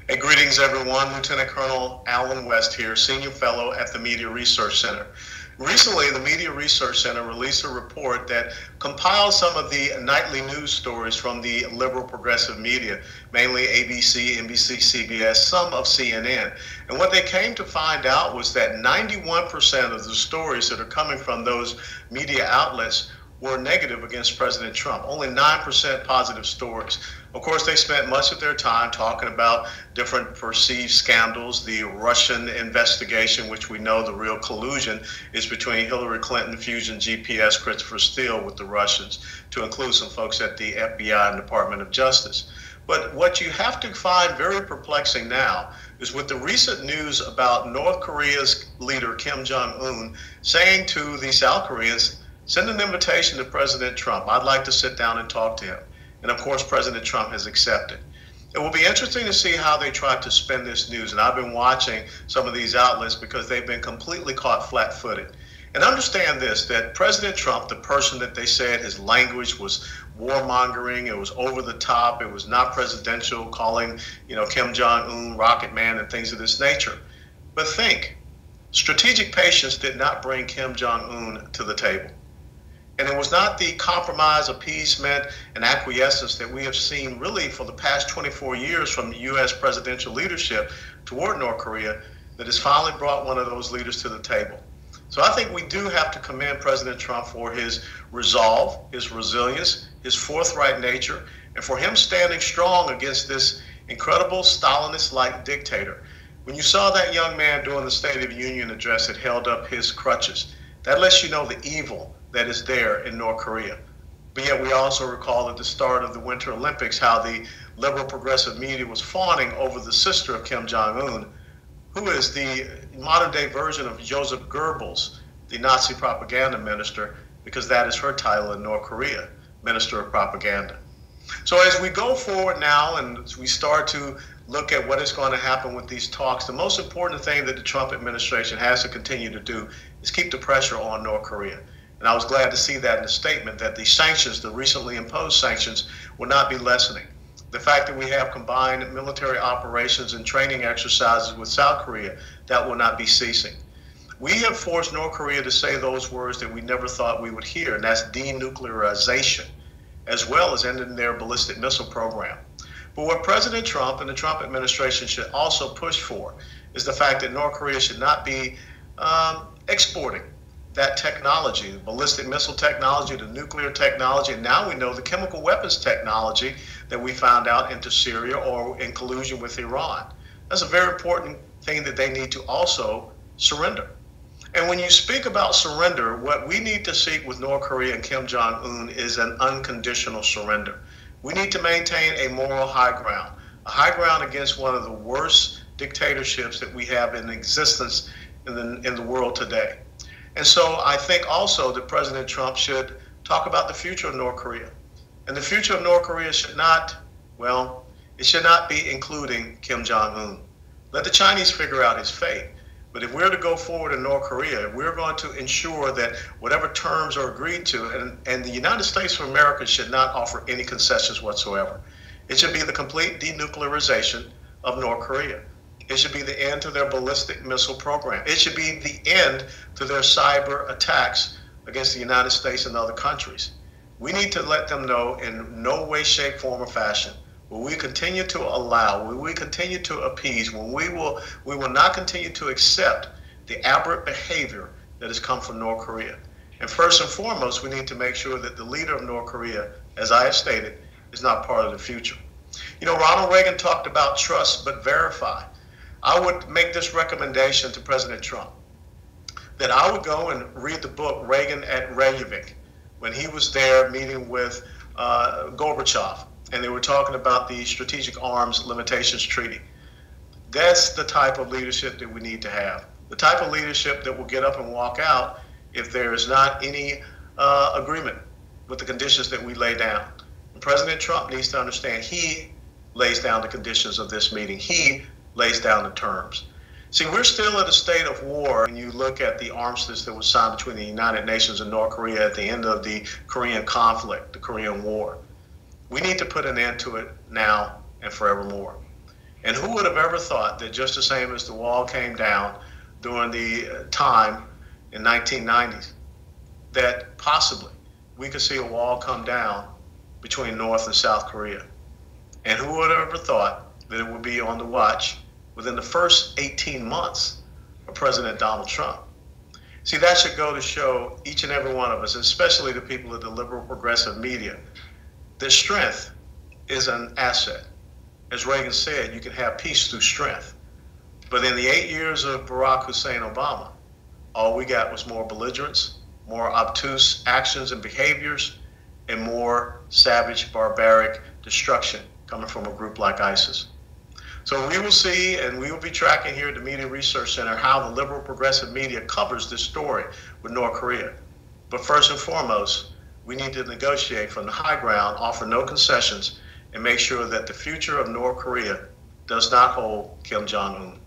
Hey, greetings everyone. Lieutenant Colonel Allen West here, Senior Fellow at the Media Research Center. Recently, the Media Research Center released a report that compiles some of the nightly news stories from the liberal progressive media, mainly ABC, NBC, CBS, some of CNN. And what they came to find out was that 91% of the stories that are coming from those media outlets were negative against President Trump, only 9% positive stories. Of course, they spent much of their time talking about different perceived scandals, the Russian investigation, which we know the real collusion is between Hillary Clinton, Fusion GPS, Christopher Steele with the Russians, to include some folks at the FBI and Department of Justice. But what you have to find very perplexing now is with the recent news about North Korea's leader, Kim Jong-un, saying to the South Koreans, send an invitation to President Trump. I'd like to sit down and talk to him. And of course, President Trump has accepted. It will be interesting to see how they try to spin this news. And I've been watching some of these outlets because they've been completely caught flat-footed. And understand this, that President Trump, the person that they said his language was warmongering, it was over the top, it was not presidential, calling, Kim Jong-un Rocket Man and things of this nature. But think, strategic patience did not bring Kim Jong-un to the table. And it was not the compromise, appeasement, and acquiescence that we have seen really for the past 24 years from the U.S. presidential leadership toward North Korea that has finally brought one of those leaders to the table. So I think we do have to commend President Trump for his resolve, his resilience, his forthright nature, and for him standing strong against this incredible Stalinist-like dictator. When you saw that young man during the State of the Union address that held up his crutches, that lets you know the evil that is there in North Korea. But yet we also recall at the start of the Winter Olympics how the liberal progressive media was fawning over the sister of Kim Jong-un, who is the modern day version of Joseph Goebbels, the Nazi propaganda minister, because that is her title in North Korea, Minister of Propaganda. So as we go forward now and we start to look at what is going to happen with these talks, the most important thing that the Trump administration has to continue to do is keep the pressure on North Korea. And I was glad to see that in the statement that the sanctions, the recently imposed sanctions, will not be lessening. The fact that we have combined military operations and training exercises with South Korea, that will not be ceasing. We have forced North Korea to say those words that we never thought we would hear, and that's denuclearization, as well as ending their ballistic missile program. But what President Trump and the Trump administration should also push for is the fact that North Korea should not be exporting that technology, the ballistic missile technology, the nuclear technology, and now we know the chemical weapons technology that we found out into Syria or in collusion with Iran. That's a very important thing that they need to also surrender. And when you speak about surrender, what we need to seek with North Korea and Kim Jong-un is an unconditional surrender. We need to maintain a moral high ground, a high ground against one of the worst dictatorships that we have in existence in the world today. And so I think also that President Trump should talk about the future of North Korea. And the future of North Korea should not, well, it should not be including Kim Jong-un. Let the Chinese figure out his fate. But if we're to go forward in North Korea, we're going to ensure that whatever terms are agreed to, and the United States of America should not offer any concessions whatsoever. It should be the complete denuclearization of North Korea. It should be the end to their ballistic missile program. It should be the end to their cyber attacks against the United States and other countries. We need to let them know in no way, shape, form, or fashion will we continue to allow, will we continue to appease, we will not continue to accept the aberrant behavior that has come from North Korea. And first and foremost, we need to make sure that the leader of North Korea, as I have stated, is not part of the future. Ronald Reagan talked about trust but verify. I would make this recommendation to President Trump, that I would go and read the book Reagan at Reykjavik, when he was there meeting with Gorbachev, and they were talking about the Strategic Arms Limitations Treaty. That's the type of leadership that we need to have, the type of leadership that will get up and walk out if there is not any agreement with the conditions that we lay down. And President Trump needs to understand he lays down the conditions of this meeting. He lays down the terms. See, we're still at a state of war when you look at the armistice that was signed between the United Nations and North Korea at the end of the Korean conflict, the Korean War. We need to put an end to it now and forevermore. And who would have ever thought that just the same as the wall came down during the time in 1990s, that possibly we could see a wall come down between North and South Korea. And who would have ever thought that it would be on the watch within the first 18 months of President Donald Trump? See, that should go to show each and every one of us, especially the people of the liberal progressive media, that strength is an asset. As Reagan said, you can have peace through strength. But in the 8 years of Barack Hussein Obama, all we got was more belligerence, more obtuse actions and behaviors, and more savage, barbaric destruction coming from a group like ISIS. So we will see, and we will be tracking here at the Media Research Center, how the liberal progressive media covers this story with North Korea. But first and foremost, we need to negotiate from the high ground, offer no concessions, and make sure that the future of North Korea does not hold Kim Jong-un.